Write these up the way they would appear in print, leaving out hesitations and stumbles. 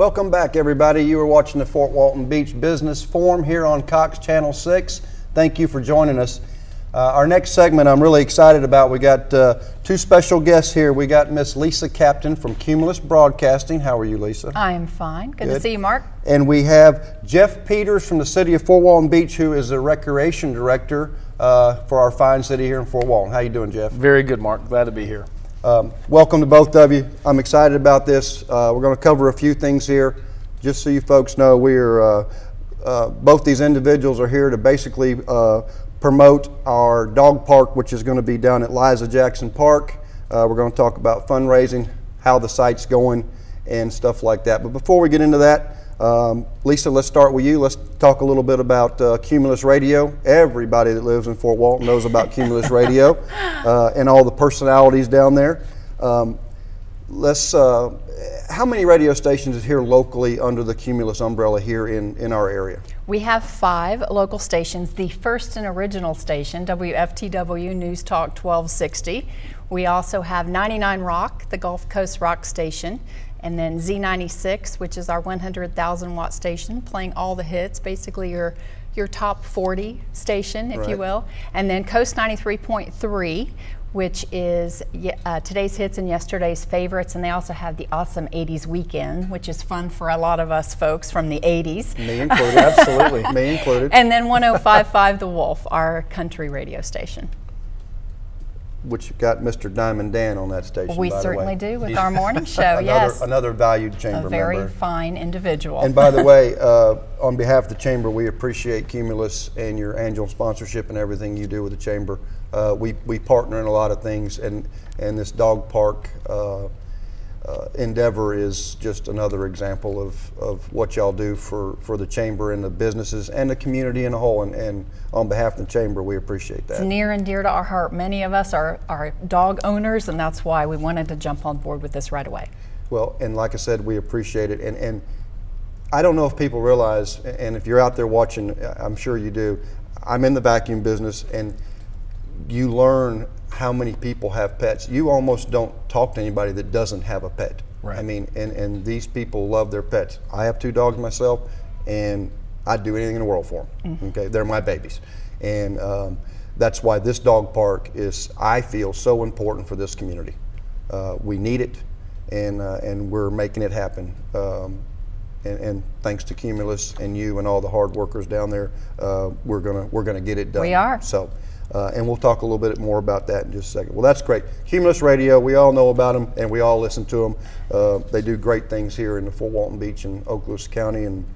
Welcome back, everybody. You are watching the Fort Walton Beach Business Forum here on Cox Channel 6. Thank you for joining us. Our next segment I'm really excited about. We got two special guests here. We got Miss Lisa Captain from Cumulus Broadcasting. How are you, Lisa? I am fine. Good to see you, Mark. And we have Jeff Peters from the city of Fort Walton Beach, who is the recreation director for our fine city here in Fort Walton. How you doing, Jeff? Very good, Mark. Glad to be here. Welcome to both of you. I'm excited about this. We're going to cover a few things here. Just so you folks know, we're both these individuals are here to basically promote our dog park, which is going to be down at Liza Jackson Park. We're going to talk about fundraising, how the site's going, and stuff like that. But before we get into that, Lisa, let's start with you. Let's talk a little bit about Cumulus Radio. Everybody that lives in Fort Walton knows about Cumulus Radio and all the personalities down there. How many radio stations is here locally under the Cumulus umbrella here in our area? We have 5 local stations. The first and original station, WFTW News Talk 1260. We also have 99 Rock, the Gulf Coast Rock station, and then Z96, which is our 100,000 watt station, playing all the hits, basically your top 40 station, if you will. And then Coast 93.3, which is today's hits and yesterday's favorites, and they also have the awesome 80s weekend, which is fun for a lot of us folks from the 80s. Me included, absolutely, me included. And then 105.5 The Wolf, our country radio station. Which got Mr. Diamond Dan on that station, We by certainly the way. do with our morning show, yes. Another valued chamber A very member. fine individual. And by the way, on behalf of the chamber, we appreciate Cumulus and your annual sponsorship and everything you do with the chamber. We partner in a lot of things, and this dog park endeavor is just another example of what y'all do for the chamber and the businesses and the community in a whole. And on behalf of the chamber, we appreciate that. It's near and dear to our heart. Many of us are dog owners, and that's why we wanted to jump on board with this right away. Well, and like I said, we appreciate it. And I don't know if people realize, and if you're out there watching, I'm sure you do, I'm in the vacuum business, and you learn how many people have pets. You almost don't talk to anybody that doesn't have a pet. Right. I mean, and these people love their pets. I have 2 dogs myself, and I'd do anything in the world for them. Okay, they're my babies. And that's why this dog park is, I feel, so important for this community. We need it, and we're making it happen. And thanks to Cumulus and you and all the hard workers down there, we're gonna get it done. We are. So, and we'll talk a little bit more about that in just a second. Well, that's great. Cumulus Radio, we all know about them, and we all listen to them. They do great things here in the Fort Walton Beach and Okaloosa County and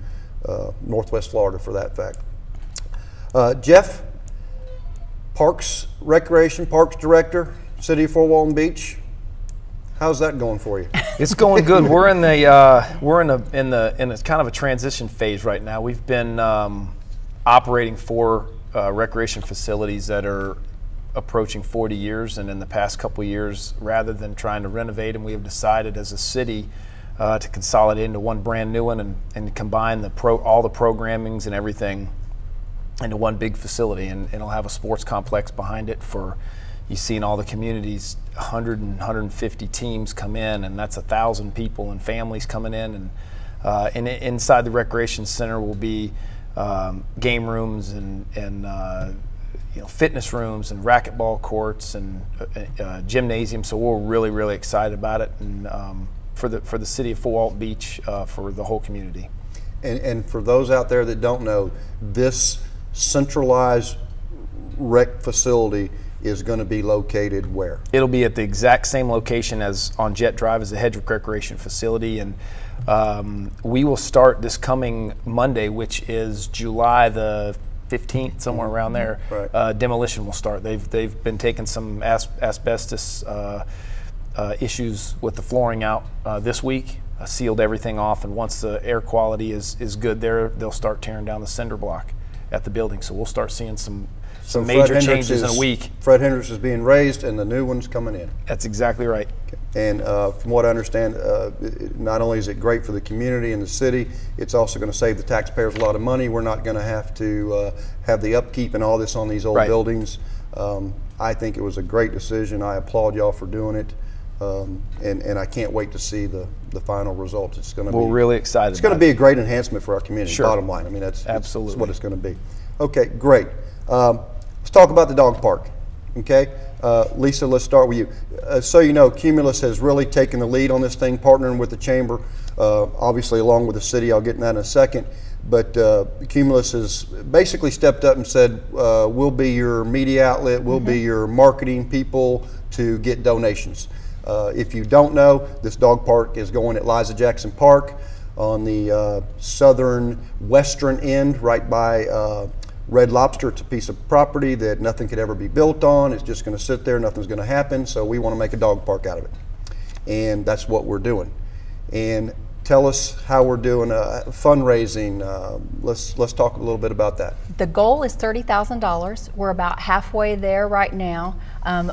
Northwest Florida, for that fact. Jeff, Recreation Parks Director, City of Fort Walton Beach. How's that going for you? It's going good. We're in a kind of a transition phase right now. We've been operating 4 recreation facilities that are approaching 40 years, and in the past couple of years, rather than trying to renovate them, we have decided as a city to consolidate into one brand new one and combine all the programmings and everything into one big facility, and it'll have a sports complex behind it for, you see in all the communities, 100 and 150 teams come in, and that's 1,000 people and families coming in, and inside the recreation center will be game rooms and fitness rooms and racquetball courts and gymnasium. So we're really, really excited about it, and for the city of Fort Walton Beach, for the whole community. And for those out there that don't know, this centralized rec facility is going to be located where? It'll be at the exact same location as on Jet Drive as the Hedrick Recreation Facility, and we will start this coming Monday, which is July the 15th, somewhere around there. Right. Demolition will start. They've been taking some asbestos issues with the flooring out this week, sealed everything off, and once the air quality is good there, they'll start tearing down the cinder block at the building. So we'll start seeing some major changes in a week. Fred Hendricks is being raised, and the new one's coming in. That's exactly right. And from what I understand, not only is it great for the community and the city, it's also going to save the taxpayers a lot of money. We're not going to have to have the upkeep and all this on these old buildings. I think it was a great decision. I applaud y'all for doing it. And I can't wait to see the final results. It's going to be. We're really excited. It's going to be a great enhancement for our community. Sure. Bottom line, I mean that's absolutely what it's going to be. Okay, great. Let's talk about the dog park. Okay, Lisa, let's start with you. So you know, Cumulus has really taken the lead on this thing, partnering with the chamber, obviously along with the city. I'll get in that in a second. But Cumulus has basically stepped up and said, we'll be your media outlet, we'll be your marketing people to get donations. If you don't know, this dog park is going at Liza Jackson Park on the southern western end, right by Red Lobster. It's a piece of property that nothing could ever be built on. It's just going to sit there, nothing's going to happen, so we want to make a dog park out of it. And that's what we're doing. And tell us how we're doing fundraising. Let's talk a little bit about that. The goal is $30,000. We're about halfway there right now.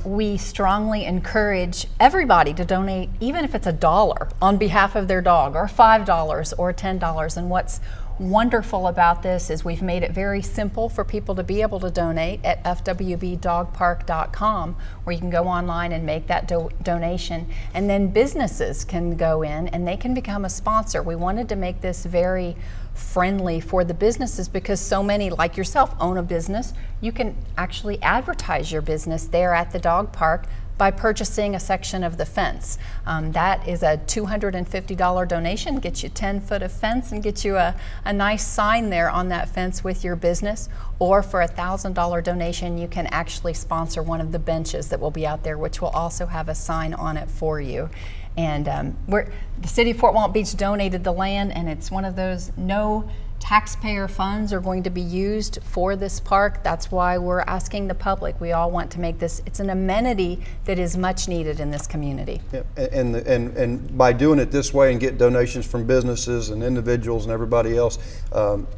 We strongly encourage everybody to donate, even if it's $1 on behalf of their dog, or $5 or $10. And what's wonderful about this is we've made it very simple for people to be able to donate at FWBdogpark.com, where you can go online and make that donation, and then businesses can go in and they can become a sponsor. We wanted to make this very friendly for the businesses because so many, like yourself, own a business. You can actually advertise your business there at the dog park by purchasing a section of the fence. That is a $250 donation, gets you 10 foot of fence and gets you a nice sign there on that fence with your business. Or for a $1,000 donation, you can actually sponsor one of the benches that will be out there, which will also have a sign on it for you. And the city of Fort Walton Beach donated the land, and it's one of those no taxpayer funds are going to be used for this park. That's why we're asking the public. We all want to make this, it's an amenity that is much needed in this community. Yeah. And by doing it this way and get donations from businesses and individuals and everybody else,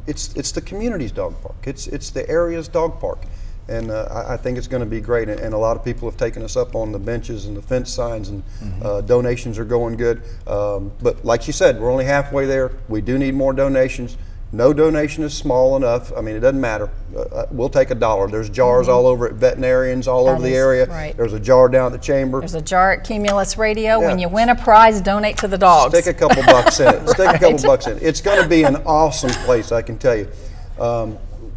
it's the community's dog park. It's the area's dog park. And I think it's going to be great. And a lot of people have taken us up on the benches and the fence signs, and donations are going good. But like you said, we're only halfway there. We do need more donations. No donation is small enough. I mean, it doesn't matter. We'll take $1. There's jars all over at veterinarians, all over the area. Right. There's a jar down at the chamber. There's a jar at Cumulus Radio. Yeah. When you win a prize, donate to the dogs. Stick a couple bucks in it. Stick a couple bucks in it. It's going to be an awesome place, I can tell you.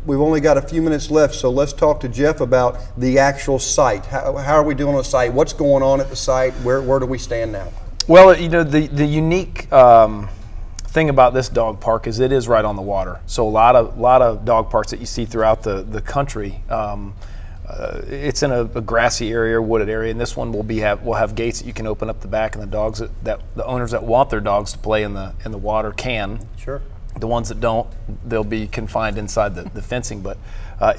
We've only got a few minutes left, so let's talk to Jeff about the actual site. How are we doing on the site? What's going on at the site? Where do we stand now? Well, you know, the unique thing about this dog park is it is right on the water. So a lot of dog parks that you see throughout the country, it's in a grassy area, wooded area, and this one will have gates that you can open up the back, and the dogs that the owners that want their dogs to play in the water can. Sure. The ones that don't, they'll be confined inside the fencing, but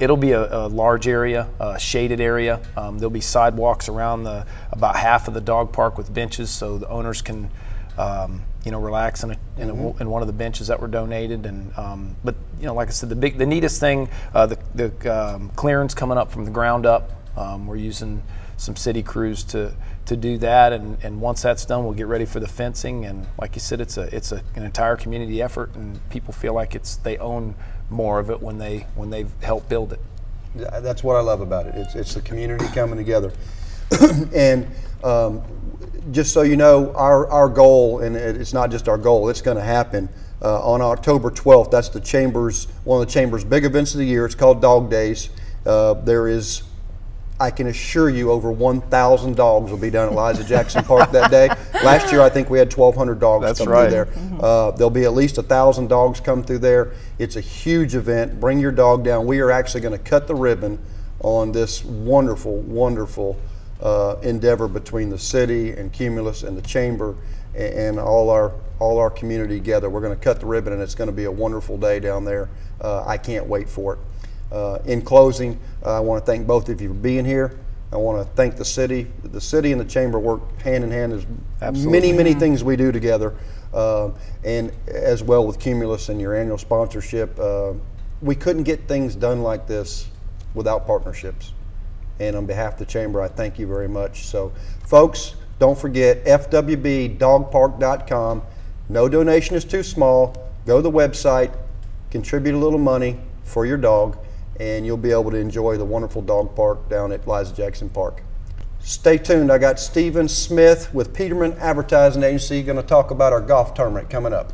it'll be a large area, a shaded area. There'll be sidewalks around about half of the dog park with benches, so the owners can relax in one of the benches that were donated. And but you know, like I said, the neatest thing, the clearance coming up from the ground up. We're using some city crews to do that, and once that's done, we'll get ready for the fencing. And like you said, it's an entire community effort, and people feel like they own more of it when they've helped build it. That's what I love about it. It's the community coming together. And just so you know, our goal, and it's not just our goal, it's going to happen on October 12th. That's one of the chamber's big events of the year. It's called Dog Days. There is, I can assure you, over 1,000 dogs will be down at Liza Jackson Park that day. Last year, I think we had 1,200 dogs come through there. There'll be at least 1,000 dogs come through there. It's a huge event. Bring your dog down. We are actually going to cut the ribbon on this wonderful, wonderful endeavor between the city and Cumulus and the chamber and all our community together. We're going to cut the ribbon, and it's going to be a wonderful day down there. I can't wait for it. In closing, I want to thank both of you for being here. I want to thank the city. The city and the chamber work hand in hand. There's many things we do together, and as well with Cumulus and your annual sponsorship. We couldn't get things done like this without partnerships. And on behalf of the chamber, I thank you very much. So, folks, don't forget FWBdogpark.com. No donation is too small. Go to the website, contribute a little money for your dog, and you'll be able to enjoy the wonderful dog park down at Liza Jackson Park. Stay tuned. I got Stephen Smith with Peterman Advertising Agency going to talk about our golf tournament coming up.